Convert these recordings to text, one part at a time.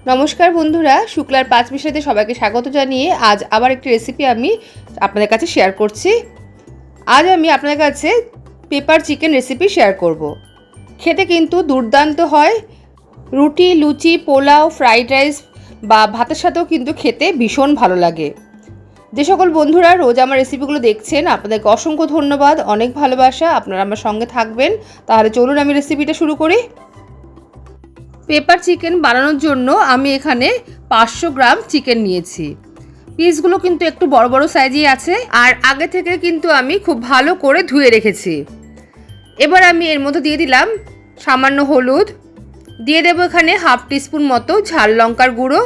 নমস্কার বন্ধুরা, শুক্লার 5 মিশাইতে সবাইকে স্বাগত জানিয়ে আজ আবার একটি রেসিপি আমি আপনাদের কাছে শেয়ার করছি। আজ আমি আপনাদের কাছে পেপার চিকেন রেসিপি শেয়ার করব। খেতে কিন্তু দুর্দান্ত হয়। রুটি, লুচি, পোলাও, ফ্রাইড রাইস বা ভাতের সাথেও কিন্তু খেতে ভীষণ ভালো লাগে। যে সকল বন্ধুরা রোজ আমার রেসিপিগুলো দেখছেন, আপনাদেরকে অসংখ্য ধন্যবাদ, অনেক ভালোবাসা। আপনারা আমার সঙ্গে থাকবেন। তাহলে চলুন আমি রেসিপিটা শুরু করি। পেপার চিকেন বানানোর জন্য আমি এখানে 500 গ্রাম চিকেন নিয়েছি। পিসগুলো কিন্তু একটু বড় বড় সাইজই আছে, আর আগে থেকে কিন্তু আমি খুব ভালো করে ধুয়ে রেখেছি। এবার আমি এর মধ্যে দিয়ে দিলাম সামান্য হলুদ, দিয়ে দেবো এখানে হাফ টিস্পুন মতো ঝাল লঙ্কার গুঁড়ো,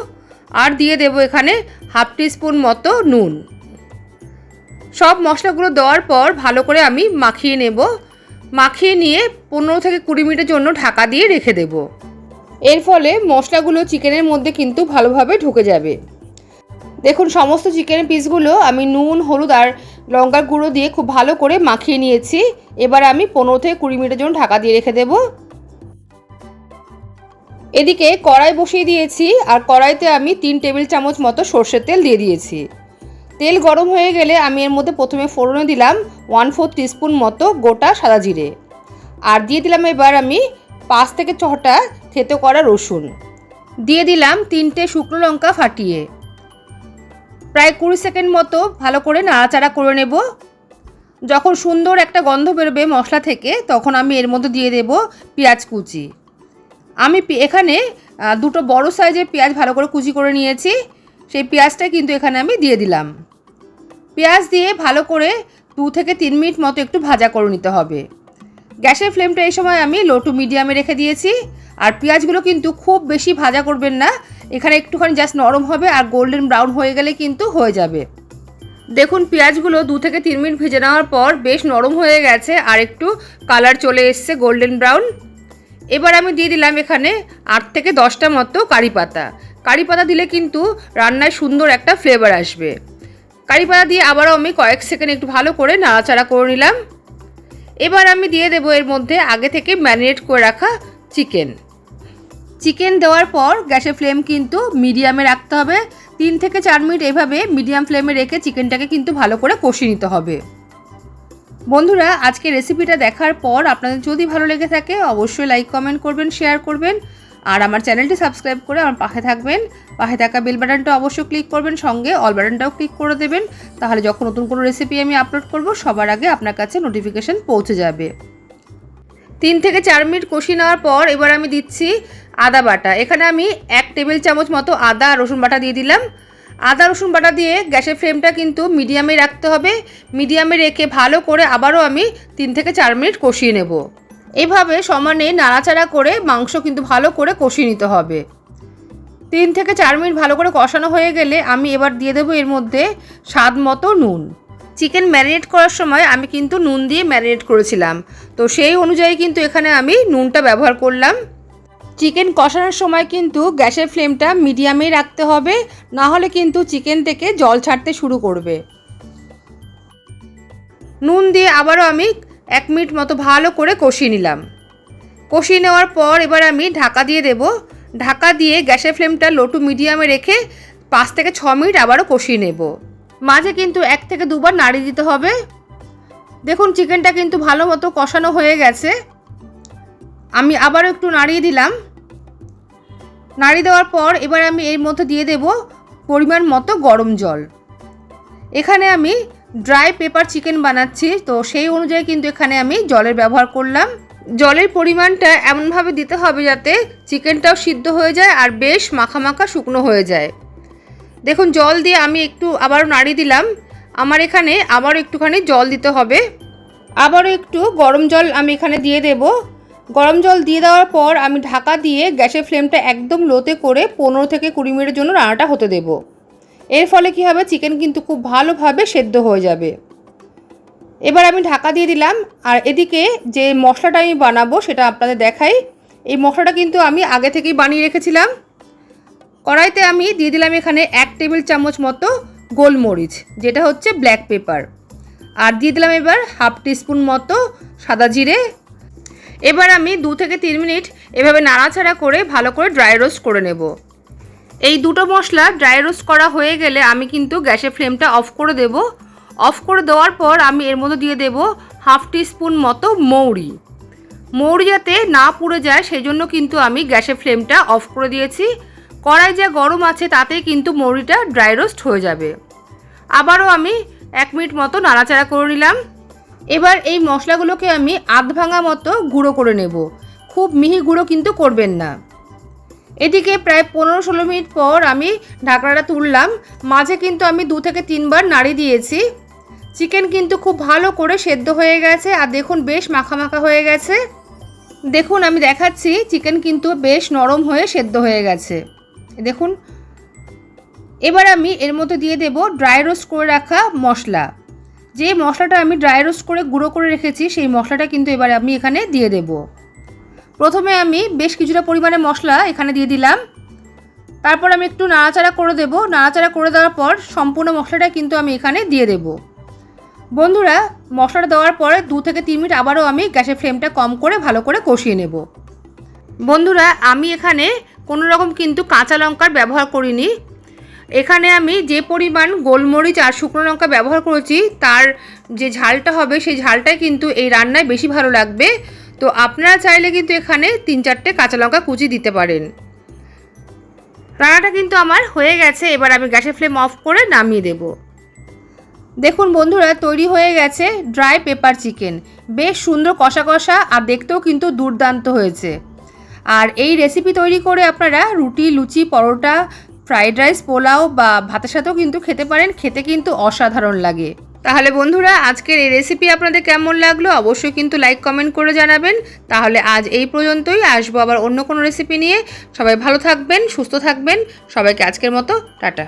আর দিয়ে দেবো এখানে হাফ টিস্পুন মতো নুন। সব মশলাগুলো দেওয়ার পর ভালো করে আমি মাখিয়ে নেব। মাখিয়ে নিয়ে 15 থেকে 20 মিনিটের জন্য ঢাকা দিয়ে রেখে দেবো। এর ফলে মশলাগুলো চিকেনের মধ্যে কিন্তু ভালোভাবে ঢুকে যাবে। দেখুন, সমস্ত চিকেনের পিসগুলো আমি নুন, হলুদ আর লঙ্কার গুঁড়ো দিয়ে খুব ভালো করে মাখিয়ে নিয়েছি। এবার আমি 15 থেকে 20 মিনিটের জন্য ঢাকা দিয়ে রেখে দেব। এদিকে কড়াই বসিয়ে দিয়েছি, আর কড়াইতে আমি 3 টেবিল চামচ মতো সর্ষের তেল দিয়ে দিয়েছি। তেল গরম হয়ে গেলে আমি এর মধ্যে প্রথমে ফোড়নে দিলাম 1/4 টিস্পুন মতো গোটা সাদা জিরে, আর দিয়ে দিলাম এবার আমি 5 থেকে 6টা থেতো করা রসুন, দিয়ে দিলাম 3টে শুকনো লঙ্কা ফাটিয়ে। প্রায় 20 সেকেন্ড মতো ভালো করে নাড়াচাড়া করে নেব। যখন সুন্দর একটা গন্ধ বেরোবে মশলা থেকে, তখন আমি এর মধ্যে দিয়ে দেব পেঁয়াজ কুচি। আমি এখানে 2টো বড় সাইজের পেঁয়াজ ভালো করে কুচি করে নিয়েছি। সেই পেঁয়াজটা কিন্তু এখানে আমি দিয়ে দিলাম। পেঁয়াজ দিয়ে ভালো করে 2 থেকে 3 মিনিট মতো একটু ভাজা করে নিতে হবে। গ্যাসের ফ্লেমটা এই সময় আমি লো টু মিডিয়ামে রেখে দিয়েছি। আর পেঁয়াজগুলো কিন্তু খুব বেশি ভাজা করবেন না, এখানে একটুখানি জাস্ট নরম হবে, আর গোল্ডেন ব্রাউন হয়ে গেলে কিন্তু হয়ে যাবে। দেখুন, পেঁয়াজগুলো 2 থেকে 3 মিনিট ভেজে নেওয়ার পর বেশ নরম হয়ে গেছে, আর একটু কালার চলে এসছে গোল্ডেন ব্রাউন। এবার আমি দিয়ে দিলাম এখানে 8 থেকে 10টা মতো কারি পাতা। কারি পাতা দিলে কিন্তু রান্নায় সুন্দর একটা ফ্লেভার আসবে। কারি পাতা দিয়ে আবারও আমি কয়েক সেকেন্ড একটু ভালো করে নাড়াচাড়া করে নিলাম। এবার আমি দিয়ে দেবো এর মধ্যে আগে থেকে ম্যারিনেট করে রাখা চিকেন দেওয়ার পর গ্যাসের ফ্লেম কিন্তু মিডিয়ামে রাখতে হবে। 3 থেকে 4 মিনিট এভাবে মিডিয়াম ফ্লেমে রেখে চিকেনটাকে কিন্তু ভালো করে কষিয়ে নিতে হবে। বন্ধুরা, আজকে রেসিপিটা দেখার পর আপনাদের যদি ভালো লেগে থাকে অবশ্যই লাইক, কমেন্ট করবেন, শেয়ার করবেন, আর আমার চ্যানেলটি সাবস্ক্রাইব করে আমার পাশে থাকবেন। পাশে থাকা বেল বাটনটা অবশ্যই ক্লিক করবেন, সঙ্গে অল বাটনটাও ক্লিক করে দেবেন। তাহলে যখন নতুন কোনো রেসিপি আমি আপলোড করব সবার আগে আপনার কাছে নোটিফিকেশান পৌঁছে যাবে। 3 থেকে 4 মিনিট কষিয়ে নেওয়ার পর এবার আমি দিচ্ছি আদা বাটা। এখানে আমি 1 টেবিল চামচ মতো আদা আর রসুন বাটা দিয়ে দিলাম। আদা রসুন বাটা দিয়ে গ্যাসের ফ্লেমটা কিন্তু মিডিয়ামে রাখতে হবে। মিডিয়ামে রেখে ভালো করে আবারও আমি 3 থেকে 4 মিনিট কষিয়ে নেব। এইভাবে সমানে নাড়াচাড়া করে মাংস কিন্তু ভালো করে কষিয়ে নিতে হবে। 3 থেকে 4 মিনিট ভালো করে কষানো হয়ে গেলে আমি এবার দিয়ে দেবো এর মধ্যে স্বাদ মতো নুন। চিকেন ম্যারিনেট করার সময় আমি কিন্তু নুন দিয়ে ম্যারিনেট করেছিলাম, তো সেই অনুযায়ী কিন্তু এখানে আমি নুনটা ব্যবহার করলাম। চিকেন কষানোর সময় কিন্তু গ্যাসের ফ্লেমটা মিডিয়ামেই রাখতে হবে, না হলে কিন্তু চিকেন থেকে জল ছাড়তে শুরু করবে। নুন দিয়ে আবারও আমি 1 মিনিট মতো ভালো করে কষিয়ে নিলাম। কষিয়ে নেওয়ার পর এবার আমি ঢাকা দিয়ে দেব। ঢাকা দিয়ে গ্যাসের ফ্লেমটা লো টু মিডিয়ামে রেখে 5 থেকে 6 মিনিট আবারও কষিয়ে নেব। মাঝে কিন্তু 1 থেকে 2বার নাড়িয়ে দিতে হবে। দেখুন, চিকেনটা কিন্তু ভালো মতো কষানো হয়ে গেছে। আমি আবারও একটু নাড়িয়ে দিলাম। নাড়িয়ে দেওয়ার পর এবার আমি এর মধ্যে দিয়ে দেব পরিমাণ মতো গরম জল। এখানে আমি ড্রাই পেপার চিকেন বানাচ্ছি, তো সেই অনুযায়ী কিন্তু এখানে আমি জলের ব্যবহার করলাম। জলের পরিমাণটা এমনভাবে দিতে হবে যাতে চিকেনটাও সিদ্ধ হয়ে যায় আর বেশ মাখা মাখা শুকনো হয়ে যায়। দেখুন, জল দিয়ে আমি একটু আবারও নাড়িয়ে দিলাম। আমার এখানে আবারও একটুখানি জল দিতে হবে। আবারও একটু গরম জল আমি এখানে দিয়ে দেব। গরম জল দিয়ে দেওয়ার পর আমি ঢাকা দিয়ে গ্যাসের ফ্লেমটা একদম লোতে করে 15 থেকে 20 মিনিটের জন্য রান্নাটা হতে দেব। এর ফলে কী হবে, চিকেন কিন্তু খুব ভালোভাবে সেদ্ধ হয়ে যাবে। এবার আমি ঢাকা দিয়ে দিলাম। আর এদিকে যে মশলাটা আমি বানাবো সেটা আপনাদের দেখাই। এই মশলাটা কিন্তু আমি আগে থেকেই বানিয়ে রেখেছিলাম। কড়াইতে আমি দিয়ে দিলাম এখানে 1 টেবিল চামচ মতো গোলমরিচ, যেটা হচ্ছে ব্ল্যাক পেপার, আর দিয়ে দিলাম এবার হাফ টিস্পুন মতো সাদা জিরে। এবার আমি 2 থেকে 3 মিনিট এভাবে নাড়াচাড়া করে ভালো করে ড্রাই রোস্ট করে নেব। এই দুটো মশলা ড্রাই রোস্ট করা হয়ে গেলে আমি কিন্তু গ্যাসের ফ্লেমটা অফ করে দেব। অফ করে দেওয়ার পর আমি এর মধ্যে দিয়ে দেব হাফ টিস্পুন মতো মৌরি। মৌরি যাতে না পুড়ে যায় সেই জন্য কিন্তু আমি গ্যাসের ফ্লেমটা অফ করে দিয়েছি। কড়াই যা গরম আছে তাতেই কিন্তু মৌরিটা ড্রাই রোস্ট হয়ে যাবে। আবারও আমি 1 মিনিট মতো নাড়াচাড়া করে নিলাম। এবার এই মশলাগুলোকে আমি আধ ভাঙা মতো গুঁড়ো করে নেব, খুব মিহি গুঁড়ো কিন্তু করবেন না। এদিকে প্রায় 15-16 মিনিট পর আমি ঢাকনাটা তুললাম। মাঝে কিন্তু আমি 2 থেকে 3 বার নাড়ি দিয়েছি। চিকেন কিন্তু খুব ভালো করে সেদ্ধ হয়ে গেছে আর দেখুন বেশ মাখা মাখা হয়ে গেছে। দেখুন আমি দেখাচ্ছি, চিকেন কিন্তু বেশ নরম হয়ে সেদ্ধ হয়ে গেছে দেখুন। এবার আমি এর মধ্যে দিয়ে দেব ড্রাই রোস্ট করে রাখা মশলা। যে মশলাটা আমি ড্রাই রোস্ট করে গুঁড়ো করে রেখেছি সেই মশলাটা কিন্তু এবার আমি এখানে দিয়ে দেব। প্রথমে আমি বেশ কিছুটা পরিমাণে মশলা এখানে দিয়ে দিলাম, তারপর আমি একটু নাড়াচাড়া করে দেব। নাড়াচাড়া করে দেওয়ার পর সম্পূর্ণ মশলাটা কিন্তু আমি এখানে দিয়ে দেব। বন্ধুরা, মশলাটা দেওয়ার পরে 2 থেকে 3 মিনিট আবারও আমি গ্যাসের ফ্লেমটা কম করে ভালো করে কষিয়ে নেব। বন্ধুরা, আমি এখানে কোনো রকম কিন্তু কাঁচা লঙ্কার ব্যবহার করিনি। এখানে আমি যে পরিমাণ গোলমরিচ আর শুকনো লঙ্কা ব্যবহার করেছি তার যে ঝালটা হবে সেই ঝালটাই কিন্তু এই রান্নায় বেশি ভালো লাগবে। তো আপনারা চাইলে কিন্তু এখানে 3-4টে কাঁচা লঙ্কা কুচি দিতে পারেন। রান্নাটা কিন্তু আমার হয়ে গেছে। এবার আমি গ্যাসের ফ্লেম অফ করে নামিয়ে দেব। দেখুন বন্ধুরা, তৈরি হয়ে গেছে ড্রাই পেপার চিকেন। বেশ সুন্দর কষা কষা আর দেখতেও কিন্তু দুর্দান্ত হয়েছে। আর এই রেসিপি তৈরি করে আপনারা রুটি, লুচি, পরোটা, ফ্রাইড রাইস, পোলাও বা ভাতের সাথেও কিন্তু খেতে পারেন। খেতে কিন্তু অসাধারণ লাগে। তাহলে বন্ধুরা, আজকের এই রেসিপি আপনাদের কেমন লাগলো অবশ্যই কিন্তু লাইক কমেন্ট করে জানাবেন। তাহলে আজ এই পর্যন্তই, আসবো আবার অন্য কোনো রেসিপি নিয়ে। সবাই ভালো থাকবেন, সুস্থ থাকবেন। সবাইকে আজকের মতো টাটা।